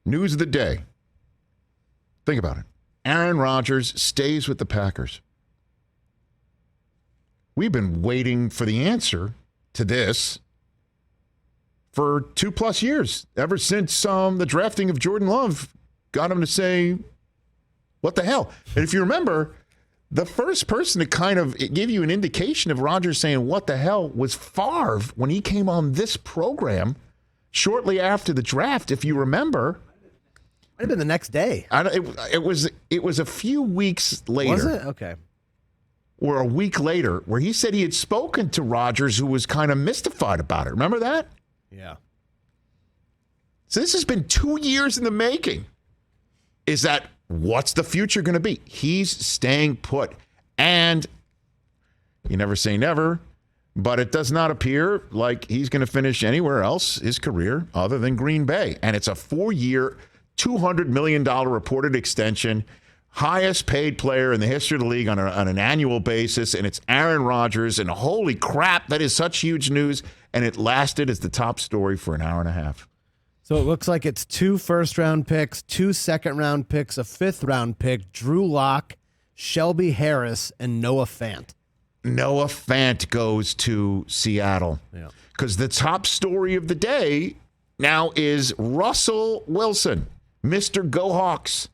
News of the day. Think about it. Aaron Rodgers stays with the Packers. We've been waiting for the answer to this for 2+ years, ever since the drafting of Jordan Love got him to say, what the hell? And if you remember, the first person to kind of give you an indication of Rodgers saying, what the hell, was Favre when he came on this program shortly after the draft, if you remember. Might have been the next day. It was a few weeks later. Was it? Okay. Or a week later, where he said he had spoken to Rodgers, who was kind of mystified about it. Remember that? Yeah. So this has been 2 years in the making. Is that what's the future going to be? He's staying put. And you never say never, but it does not appear like he's going to finish anywhere else his career other than Green Bay. And it's a 4-year, $200 million reported extension. Highest paid player in the history of the league on an annual basis, and it's Aaron Rodgers. And holy crap, that is such huge news. And it lasted as the top story for an hour and a half. So it looks like it's 2 first-round picks, 2 second-round picks, a 5th-round pick, Drew Lock, Shelby Harris, and Noah Fant. Noah Fant goes to Seattle. Yeah. Because the top story of the day now is Russell Wilson, Mr. Go Hawks.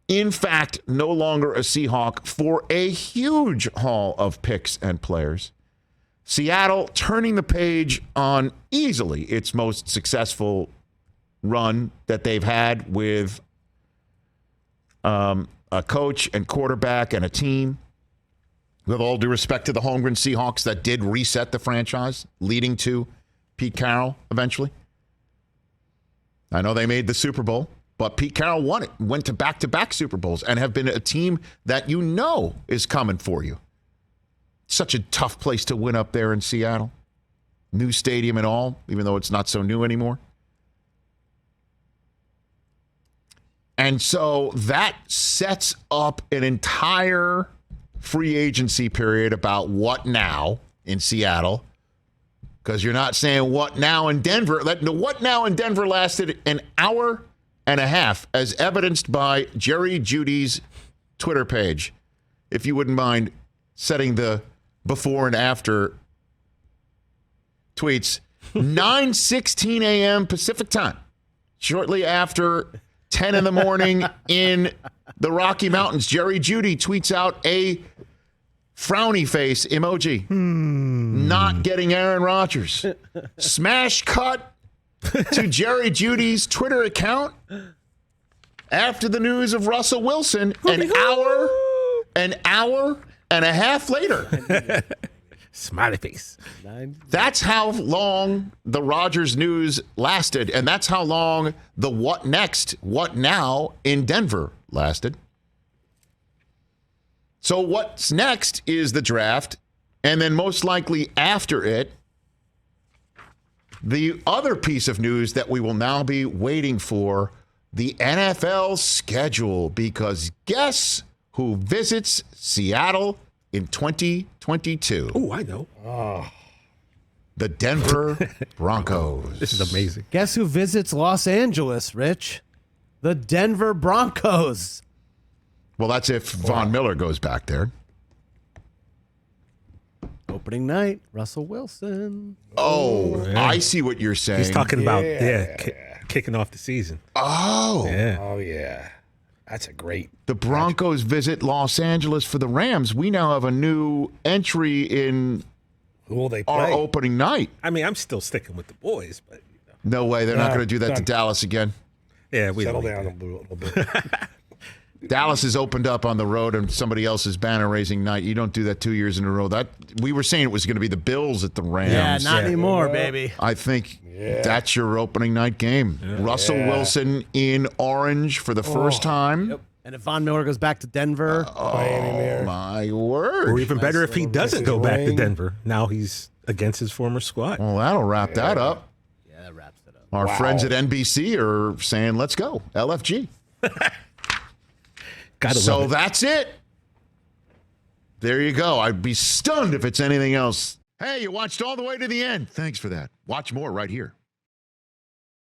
In fact, no longer a Seahawk for a huge haul of picks and players. Seattle turning the page on easily its most successful run that they've had with a coach and quarterback and a team. With all due respect to the Holmgren Seahawks that did reset the franchise, leading to Pete Carroll eventually. I know they made the Super Bowl. But Pete Carroll won it, went to back-to-back Super Bowls, and have been a team that you know is coming for you. Such a tough place to win up there in Seattle. New stadium and all, even though it's not so new anymore. And so that sets up an entire free agency period about what now in Seattle. Because you're not saying what now in Denver. The what now in Denver lasted an hour and a half, as evidenced by Jerry Judy's Twitter page. If you wouldn't mind setting the before and after tweets. 9:16 a.m. Pacific time. Shortly after 10 in the morning in the Rocky Mountains, Jerry Judy tweets out a frowny face emoji. Not getting Aaron Rodgers. Smash cut to Jerry Judy's Twitter account after the news of Russell Wilson an hour and a half later. Smiley face. That's how long the Rodgers news lasted, and that's how long the what next, what now in Denver lasted. So what's next is the draft, and then most likely after it, the other piece of news that we will now be waiting for, the NFL schedule, because guess who visits Seattle in 2022? Oh, I know. The Denver Broncos. This is amazing. Guess who visits Los Angeles, Rich? The Denver Broncos. Well, that's if Von Miller goes back there. Opening night, Russell Wilson. Oh, yeah. I see what you're saying. He's talking about kicking off the season. Oh. Yeah. Oh, yeah. That's a great. The Broncos visit Los Angeles for the Rams. We now have a new entry in Who will they play? our opening night. I mean, I'm still sticking with the boys, but No way. They're not No, going to do that to done. Dallas again. yeah, we Settle don't down need a little bit. Dallas has opened up on the road and somebody else's banner-raising night. You don't do that 2 years in a row. That we were saying it was going to be the Bills at the Rams. Yeah, not anymore, baby. I think that's your opening night game. Russell Wilson in orange for the first time. Yep. And if Von Miller goes back to Denver, Oh, my word. Or even better if he doesn't go back to Wayne. Denver. Now he's against his former squad. Well, that'll wrap that up. yeah, that wraps it up. Our friends at NBC are saying, let's go. LFG. Gotta So love it. that's it. There you go. I'd be stunned if it's anything else. Hey, you watched all the way to the end. Thanks for that. Watch more right here.